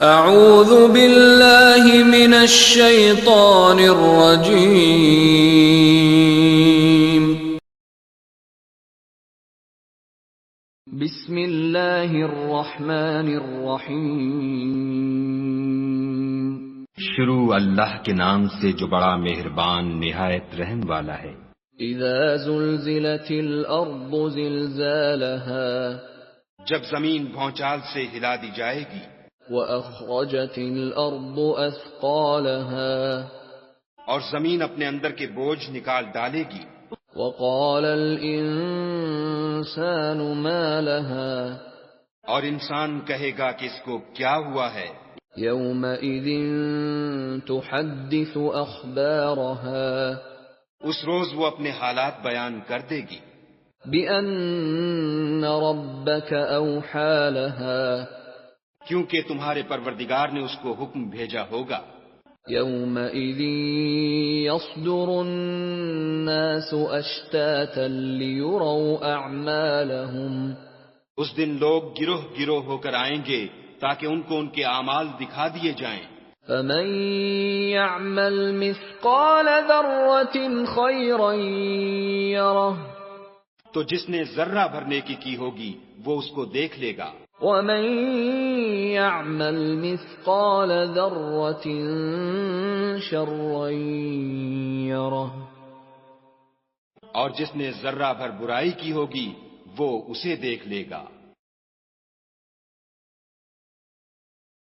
اعوذ باللہ من الشیطان الرجیم بسم اللہ الرحمن الرحیم شروع اللہ کے نام سے جو بڑا مہربان نہایت رحم والا ہے۔ اذا زلزلت الارض زلزالها جب زمین بھونچال سے ہلا دی جائے گی، وَأَخْرَجَتِ الْأَرْضُ أَثْقَالَهَا اور زمین اپنے اندر کے بوجھ نکال ڈالے گی، وَقَالَ الْإِنسَانُ مَا لَهَا اور انسان کہے گا کہ اس کو کیا ہوا ہے۔ يَوْمَئِذٍ تُحَدِّثُ أَخْبَارَهَا اس روز وہ اپنے حالات بیان کر دے گی، بِأَنَّ رَبَّكَ أَوْحَى لَهَا کیونکہ تمہارے پروردگار نے اس کو حکم بھیجا ہوگا۔ يَوْمَئِذٍ يَصْدُرُ النَّاسُ أَشْتَاتًا لِيُرَوْا أَعْمَالَهُمْ اس دن لوگ گروہ گروہ ہو کر آئیں گے تاکہ ان کو ان کے اعمال دکھا دیے جائیں۔ فَمَن يَعْمَلْ مِثْقَالَ ذَرَّةٍ خَيْرًا يَرَهُ تو جس نے ذرہ بھر نیکی کی ہوگی وہ اس کو دیکھ لے گا، وَمَن يَعْمَلْ مِثْقَالَ ذَرَّةٍ شَرًّا يَرَهُ اور جس نے ذرہ بھر برائی کی ہوگی وہ اسے دیکھ لے گا۔